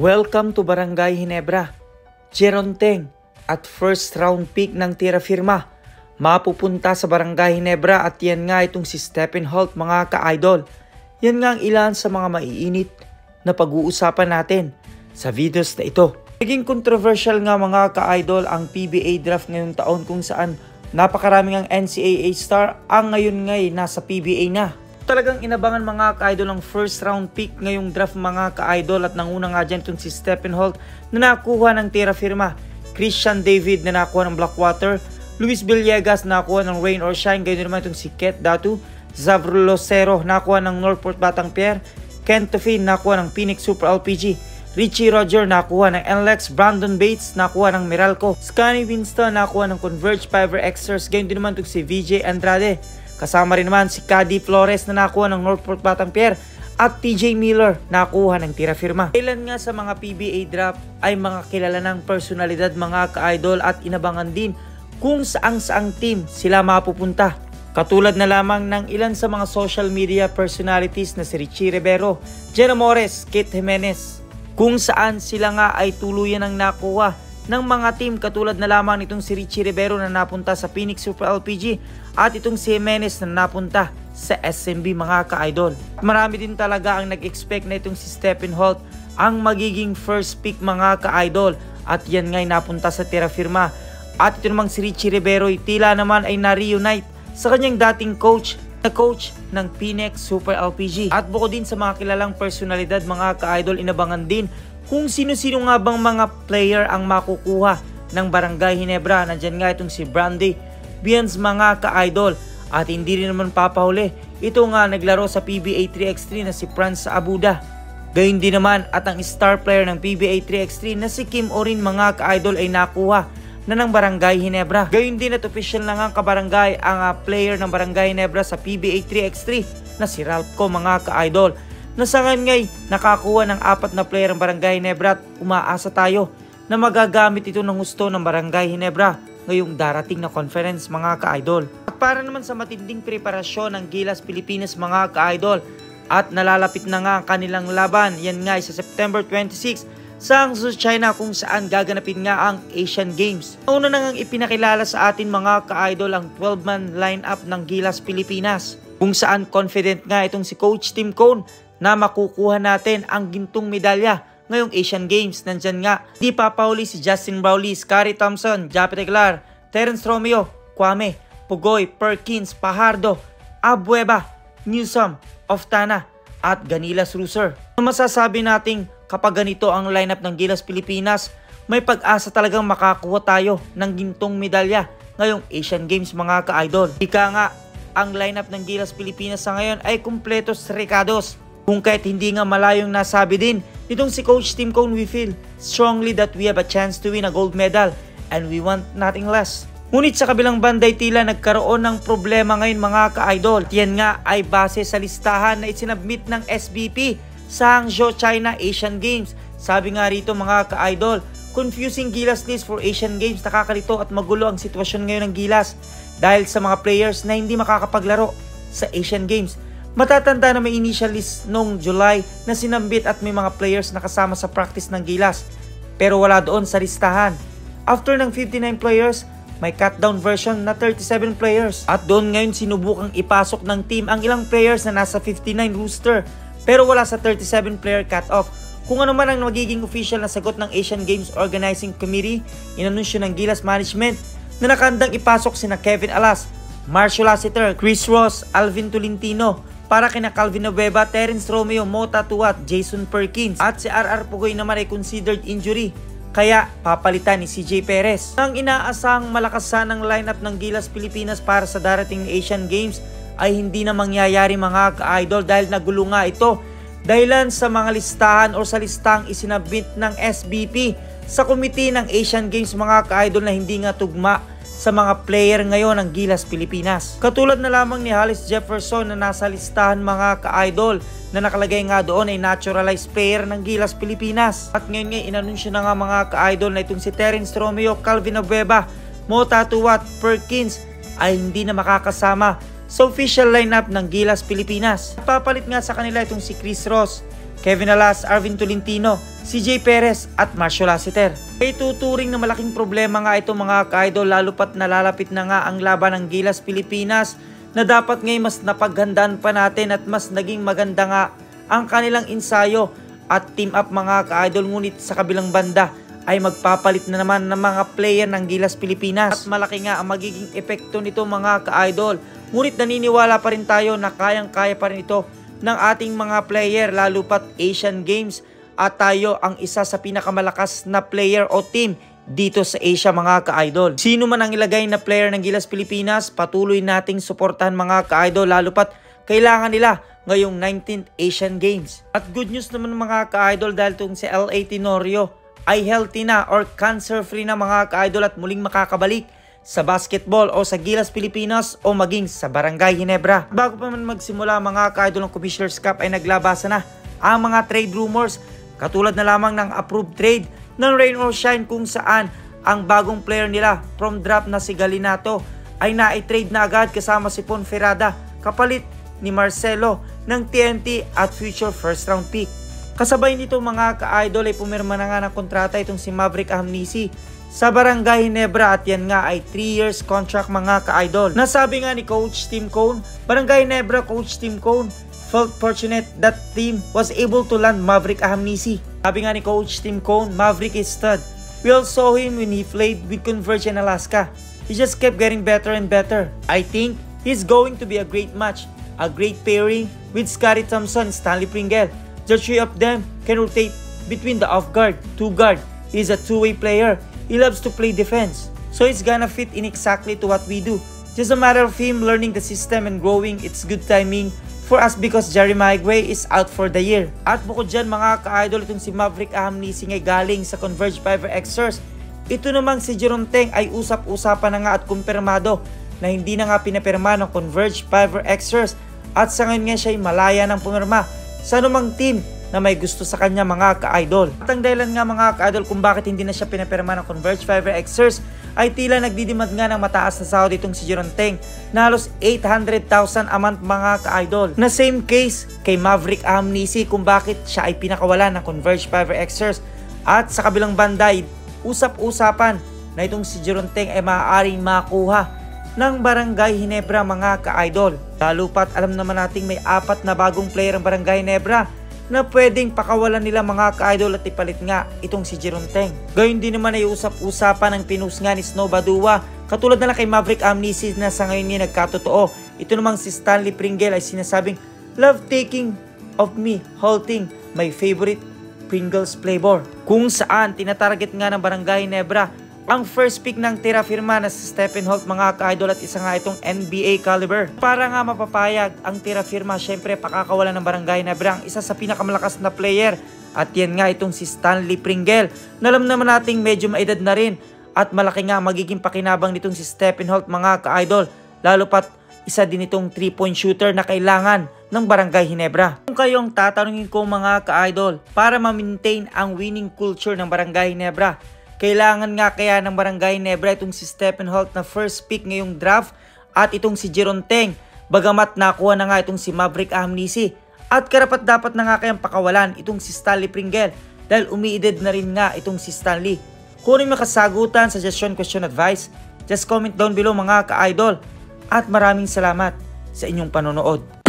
Welcome to Barangay Ginebra. Jeron Teng at first round pick ng Tierra Firma mapupunta sa Barangay Ginebra at yan nga itong si Stephen Holt mga ka-idol. Yan nga ang ilan sa mga maiinit na pag-uusapan natin sa videos na ito. Naging controversial nga mga ka-idol ang PBA draft ngayong taon kung saan napakaraming ang NCAA star ang ngayon ngay nasa PBA na. Talagang inabangan mga ka-idol ang first round pick ngayong draft mga ka-idol at nanguna nga dyan itong si Stephen Holt na nakuha ng Tierra Firma, Christian David na nakuha ng Blackwater, Luis Villegas na nakuha ng Rain or Shine, ganyan naman itong si Ket Datu, Xavier Lucero nakuha ng Northport Batangpier, Ken Tofin nakuha ng Phoenix Super LPG, Richie Roger nakuha ng NLEX, Brandon Bates nakuha ng Meralco, Scotty Winston nakuha ng Converge Fiber Xers, ganyan din naman itong si VJ Andrade. Kasama rin naman si Cady Flores na nakuha ng Northport Batangpier at TJ Miller nakuha ng Tierra Firma. Ilan nga sa mga PBA draft ay mga kilala ng personalidad mga ka-idol at inabangan din kung saang team sila mapupunta. Katulad na lamang ng ilan sa mga social media personalities na si Richie Rivero, Jenna Morris, Kate Jimenez, kung saan sila nga ay tuluyan ng nakuha ng mga team katulad na lamang nitong si Richie Rivero na napunta sa Phoenix Super LPG at itong si Jimenez na napunta sa SMB mga ka-idol. Marami din talaga ang nag-expect na itong si Stephen Holt ang magiging first pick mga ka-idol at yan nga'y napunta sa Tierra Firma. At ito namang si Richie Rivero tila naman ay na-reunite sa kanyang dating coach na coach ng Phoenix Super LPG. At bukod din sa mga kilalang personalidad mga ka-idol, inabangan din kung sino-sino nga bang mga player ang makukuha ng Barangay Ginebra. Nandyan nga itong si Brandy Bians mga ka-idol at hindi rin naman papahuli. Ito nga naglaro sa PBA 3x3 na si Franz Abuda. Gayun din naman at ang star player ng PBA 3x3 na si Kim Orin mga ka-idol ay nakuha na ng Barangay Ginebra. Gayun din at official na nga kabarangay ang player ng Barangay Ginebra sa PBA 3x3 na si Ralph Co mga ka-idol. Nasangan ngay nakakuha ng 4 na player ng Barangay Ginebra at umaasa tayo na magagamit ito ng gusto ng Barangay Ginebra ngayong darating na conference mga ka-idol. At para naman sa matinding preparasyon ng Gilas Pilipinas mga ka-idol at nalalapit na nga ang kanilang laban, yan nga sa September 26 sa Hangzhou, China kung saan gaganapin nga ang Asian Games. Una na ngang ipinakilala sa atin mga ka-idol ang 12-man lineup ng Gilas Pilipinas kung saan confident nga itong si Coach Tim Cone na makukuha natin ang gintong medalya ngayong Asian Games. Nandyan nga, di papahuli si Justin Brownlee, Scotty Thompson, Japet Aguilar, Terence Romeo, Kwame, Pugoy, Perkins, Pajardo, Abueva, Newsom, Oftana, at Ganilas Ruser. Masasabi nating kapag ganito ang lineup ng Gilas Pilipinas, may pag-asa talagang makakuha tayo ng gintong medalya ngayong Asian Games mga ka-idol. Ika nga, ang lineup ng Gilas Pilipinas sa ngayon ay kumpletos rekados. Kung kahit hindi nga malayong nasabi din itong si Coach Tim Cone, we feel strongly that we have a chance to win a gold medal and we want nothing less. Ngunit sa kabilang banday tila nagkaroon ng problema ngayon mga ka-idol. Yan nga ay base sa listahan na isinabmit ng SBP sa Hangzhou, China Asian Games. Sabi nga rito mga ka-idol, confusing Gilas list for Asian Games. Nakakalito at magulo ang sitwasyon ngayon ng Gilas dahil sa mga players na hindi makakapaglaro sa Asian Games. Matatanda na may initial list noong July na sinambit at may mga players na kasama sa practice ng Gilas pero wala doon sa listahan. After ng 59 players, may cut-down version na 37 players. At doon ngayon sinubukang ipasok ng team ang ilang players na nasa 59 roster pero wala sa 37 player cut-off. Kung ano man ang magiging official na sagot ng Asian Games Organizing Committee, inanunsyo ng Gilas Management na nakandang ipasok sina Kevin Alas, Marcio Lassiter, Chris Ross, Alvin Tolentino, para kina Calvin Abueva, Terence Romeo, Mota Tuat, Jason Perkins at si RR Pugoy naman ay considered injury kaya papalitan ni CJ Perez. Ang inaasahang malakasan ng lineup ng Gilas Pilipinas para sa darating Asian Games ay hindi na mangyayari mga ka-idol dahil nagulo nga ito dahilan sa mga listahan o sa listang isinabit ng SBP sa komite ng Asian Games mga ka-idol na hindi nga tugma sa mga player ngayon ng Gilas Pilipinas. Katulad na lamang ni Hollis Jefferson na nasa listahan mga ka-idol na nakalagay nga doon ay naturalized player ng Gilas Pilipinas. At ngayon nga inanunsyo na nga mga ka-idol na itong si Terence Romeo, Calvin Abueva, Mota Tuat, Perkins ay hindi na makakasama sa official lineup ng Gilas Pilipinas. Papalit nga sa kanila itong si Chris Ross, Kevin Alas, Arvin Tolentino, CJ Perez at Marcio Lassiter. Ay tuturing na malaking problema nga ito mga ka-idol lalo pat nalalapit na nga ang laban ng Gilas Pilipinas na dapat ngayon mas napaghandaan pa natin at mas naging maganda nga ang kanilang ensayo at team up mga ka-idol. Ngunit sa kabilang banda ay magpapalit na naman ng mga player ng Gilas Pilipinas at malaki nga ang magiging epekto nito mga ka-idol. Ngunit naniniwala pa rin tayo na kayang-kaya pa rin ito ng ating mga player lalo pat Asian Games at tayo ang isa sa pinakamalakas na player o team dito sa Asia mga ka-idol. Sino man ang ilagay na player ng Gilas Pilipinas, patuloy nating suportahan mga ka-idol lalo pat kailangan nila ngayong 19th Asian Games. At good news naman mga ka-idol dahil itong si L.A. Tenorio ay healthy na or cancer free na mga ka-idol at muling makakabalik sa basketball o sa Gilas Pilipinas o maging sa Barangay Ginebra. Bago pa man magsimula mga ka-idol ng Commissioner's Cup ay naglabasa na ang mga trade rumors katulad na lamang ng approved trade ng Rain or Shine kung saan ang bagong player nila from draft na si Galinato ay na-trade na agad kasama si Ponferrada kapalit ni Marcelo ng TNT at future first round pick. Kasabay nito mga ka-idol ay pumirma na nga ng kontrata itong si Maverick Amnisi sa Barangay Ginebra at yan nga ay 3 years contract mga ka-idol. Nasabi nga ni Coach Tim Cone, Barangay Ginebra Coach Tim Cone felt fortunate that team was able to land Maverick Amnisi. Sabi nga ni Coach Tim Cone, Maverick is stud. We all saw him when he played with Converge in Alaska. He just kept getting better and better. I think he's going to be a great match, a great pairing with Scottie Thompson and Stanley Pringle. The three of them can rotate between the off guard, 2 guard. He's a two-way player. He loves to play defense, so it's gonna fit in exactly to what we do. Just a matter of him learning the system and growing. It's good timing for us because Jeremiah Gray is out for the year. At bukod dyan mga ka-idol, itong si Maverick Amnisi ngay galing sa Converge FiverXers. Ito namang si Jerome Teng ay usap-usapan na nga at kumpirmado na hindi na nga pinapirma ng Converge FiverXers at sa ngayon nga siya ay malaya ng pumirma sa anumang team na may gusto sa kanya mga ka-idol. At ang dahilan nga mga ka-idol kung bakit hindi na siya pinapirma ng Converge FiverXers ay tila nagdidemand nga ng mataas na sahod itong si Jerome Teng na halos 800,000 a month mga ka-idol. Na same case kay Maverick Amnisi kung bakit siya ay pinakawalan ng Converge FiverXers. At sa kabilang banda ay usap-usapan na itong si Jerome Teng ay maaaring makuha ng Barangay Ginebra mga ka-idol. Lalo pat alam naman nating may 4 na bagong player ng Barangay Ginebra na pwedeng pakawalan nila mga ka-idol at ipalit nga itong si Jerome Teng. Gayun din naman ay usap-usapan ng pinus nga ni Snow Badua katulad na lang kay Maverick Amnisi na sa ngayon niya nagkatotoo. Ito namang si Stanley Pringle ay sinasabing love taking of me halting my favorite Pringles flavor. Kung saan tinatarget nga ng Barangay Ginebra ang first pick ng tira firma na si Stephen Holt mga ka-idol at isa nga itong NBA caliber. Para nga mapapayag ang tira firma, syempre pakakawalan ng Barangay Ginebra ang isa sa pinakamalakas na player at yan nga itong si Stanley Pringle. Alam naman nating medyo maedad na rin at malaki nga magiging pakinabang nitong si Stephen Holt mga ka-idol. Lalo pat isa din itong 3-point shooter na kailangan ng Barangay Ginebra. Kung kayong tatanungin ko mga ka-idol, para ma-maintain ang winning culture ng Barangay Ginebra, kailangan nga kaya ng Barangay Ginebra itong si Stephen Holt na first pick ngayong draft at itong si Jerome Teng. Bagamat nakuha na nga itong si Maverick Amnisi at karapat dapat na nga kayang pakawalan itong si Stanley Pringle dahil umiidad na rin nga itong si Stanley. Kung ano yung makasagutan, suggestion, question, advice, just comment down below mga ka-idol at maraming salamat sa inyong panonood.